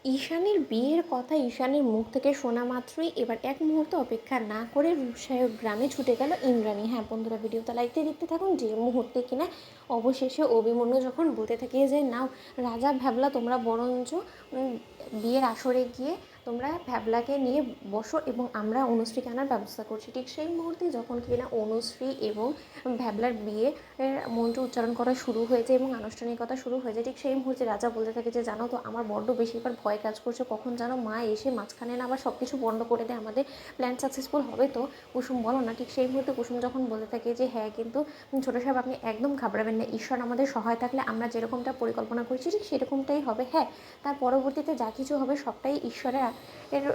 ঈশানের বিয়ের কথা ঈশানের মুখ থেকে শোনা মাত্রই এবার এক মুহূর্ত অপেক্ষা না করে রূপসায়ক গ্রামে ছুটে গেল ইন্দ্রাণী। হ্যাঁ বন্ধুরা, ভিডিওটা লাইকতে দেখতে থাকুন। যে মুহূর্তে কিনা অবশেষে অভিমন্যু যখন বলতে থাকে যে নাও রাজা ভ্যাবলা, তোমরা বরঞ্চ বিয়ের আসরে গিয়ে তোমরা ভ্যাবলাকে নিয়ে বসো এবং আমরা অনুশ্রীকে আনার ব্যবস্থা করছি, ঠিক সেই মুহূর্তে যখন কিনা অনুশ্রী এবং ভ্যাবলার বিয়ে মন্ত্র উচ্চারণ করা শুরু হয়েছে এবং আনুষ্ঠানিকতা শুরু হয়েছে, ঠিক সেই মুহূর্তে রাজা বলতে থাকে যে জানো তো আমার বড্ড বেশি এবার ভয় কাজ করছে, কখন জানো মা এসে মাঝখানে না আবার সব কিছু বন্ধ করে দেয়, আমাদের প্ল্যান সাকসেসফুল হবে তো কুসুম বলো না। ঠিক সেই মুহূর্তে কুসুম যখন বলতে থাকে যে হ্যাঁ কিন্তু ছোটো সাহেব আপনি একদম ঘাবড়াবেন না, ঈশ্বর আমাদের সহায় থাকলে আমরা যেরকমটা পরিকল্পনা করছি ঠিক সেরকমটাই হবে। হ্যাঁ, তার পরবর্তীতে যা কিছু হবে সবটাই ঈশ্বরের এর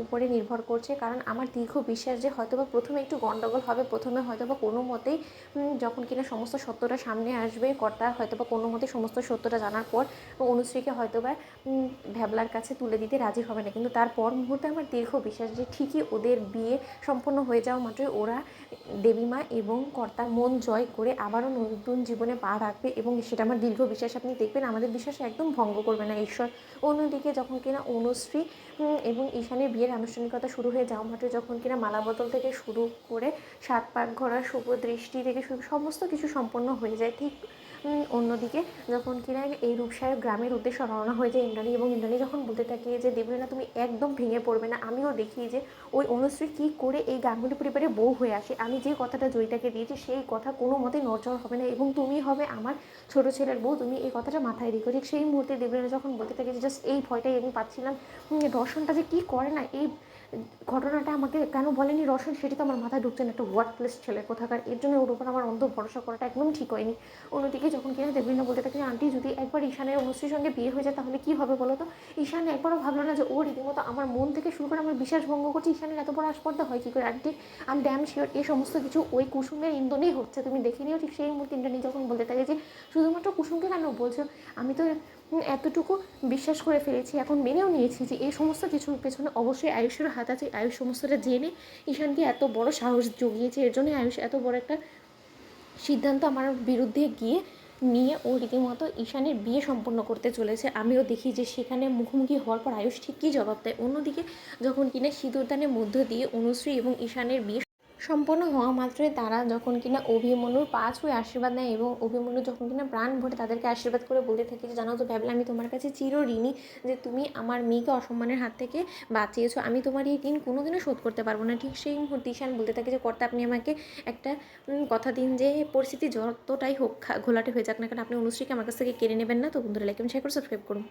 উপরে নির্ভর করছে, কারণ আমার দীর্ঘ বিশ্বাস যে হয়তোবা প্রথমে একটু গণ্ডগোল হবে, প্রথমে হয়তোবা কোনো মতেই যখন কিনা সমস্ত সত্যটা সামনে আসবে, কর্তা হয়তোবা কোনো মতেই সমস্ত সত্যটা জানার পর অনুশ্রীকে হয়তোবা ভ্যাবলার কাছে তুলে দিতে রাজি হবে না, কিন্তু তারপর মুহূর্তে আমার দীর্ঘ বিশ্বাস যে ঠিকই ওদের বিয়ে সম্পন্ন হয়ে যাওয়া মাত্রই ওরা দেবীমা এবং কর্তার মন জয় করে আবারও নতুন জীবনে পা রাখবে, এবং সেটা আমার দীর্ঘ বিশ্বাস। আপনি দেখবেন আমাদের বিশ্বাস একদম ভঙ্গ করবে না ঈশ্বর। অন্যদিকে যখন কিনা অনুশ্রী এবং ঈশানের বিয়ের আনুষ্ঠানিকতা শুরু হয়ে যাওয়া মাত্র যখন কিনা মালা বদল থেকে শুরু করে সাত পাক ঘোরা শুভ দৃষ্টি থেকে সমস্ত কিছু সম্পন্ন হয়ে যায়, ঠিক অন্যদিকে যখন কিনা এই রূপসাহেব গ্রামের উদ্দেশ্যে রওনা হয়ে যায় ইন্দ্রাণী, এবং ইন্দ্রাণী যখন বলতে থাকে যে দেবলীনা তুমি একদম ভেঙে পড়বে না, আমিও দেখি যে ওই অনুশ্রী কী করে এই গাঙ্গুলি পরিবারে বউ হয়ে আসে, আমি যে কথাটা জয়িতাকে দিয়েছি সেই কথা কোনো মতেই নড়চড় হবে না, এবং তুমি হবে আমার ছোটো ছেলের বউ, তুমি এই কথাটা মাথায় রেখো। ঠিক সেই মুহূর্তে দেবলীনা যখন বলতে থাকে যে জাস্ট এই ভয়টাই আমি পাচ্ছিলাম, রসনটা যে কী করে না, এই ঘটনাটা আমাকে কেন বলেনি রসন, সেটি তো আমার মাথায় ঢুকছে না, একটা ওয়ার্কপ্লেস ছেলে কোথাকার, এর জন্য ওর উপর আমার অন্ধ ভরসা করাটা একদম ঠিক হয়নি। অন্যদিকে যখন কিনা দেবলীনা বলতে থাকে আন্টি যদি একবার ঈশানের অনুশ্রীর সঙ্গে বিয়ে হয়ে যায় তাহলে কী হবে বলো তো, ঈশান একবারও ভাবলো না যে ও রীতিমতো আমার মন থেকে শুরু করে আমার বিশ্বাস ভঙ্গ করছে, ঈশানের এত বড় আসপর্দা হয় কী করে। আন্টি আমি ড্যাম শিওর এই সমস্ত কিছু ওই কুসুমের ইন্ধনেই হচ্ছে, তুমি দেখে নিও। ঠিক সেই মুহূর্তে ইন্দ্রাণী যখন বলতে থাকে যে শুধুমাত্র কুসুমকে কেন বলছো, আমি তো এতটুকু বিশ্বাস করে ফেলেছি, এখন মেনেও নিয়েছি যে এই সমস্ত কিছুর পেছনে অবশ্যই আয়ুষের হাত আছে, আয়ুষ সমস্তটা জেনে ঈশানকে এত বড় সাহস জুগিয়েছে, এর জন্য আয়ুষ এত বড় একটা সিদ্ধান্ত আমার বিরুদ্ধে গিয়ে নিয়ে ও রীতিমতো ঈশানের বিয়ে সম্পন্ন করতে চলেছে। আমিও দেখি যে সেখানে মুখোমুখি হওয়ার পর আয়ুষ ঠিক কী জবাব দেয়। অন্যদিকে যখন কিনা সিঁদুরদানের মধ্য দিয়ে অনুশ্রী এবং ঈশানের বিয়ে সম্পন্ন হওয়া মাত্রই তারা যখন কিনা অভিমন্যুর পা ছুঁয়ে আশীর্বাদ নেয়, এবং অভিমন্যু যখন কিনা প্রাণ ভরে তাদেরকে আশীর্বাদ করে বলতে থাকে যে জানো তো ভ্যাবলা, আমি তোমার কাছে চিরঋণী যে তুমি আমার মেয়েকে অসম্মানের হাত থেকে বাঁচিয়েছো, আমি তোমার এই ঋণ কোনোদিনও শোধ করতে পারবো না। ঠিক সেই মুহূর্তে ঈশান বলতে থাকে যে কর্তা আপনি আমাকে একটা কথা দিন যে পরিস্থিতি যতটাই হোক ঘোলাটে হয়ে যাক না কেন আপনি অনুশ্রীকে আমার কাছ থেকে কেড়ে নেবেন না। তো বন্ধুরা লাইক এবং শেয়ার করে সাবস্ক্রাইব করুন।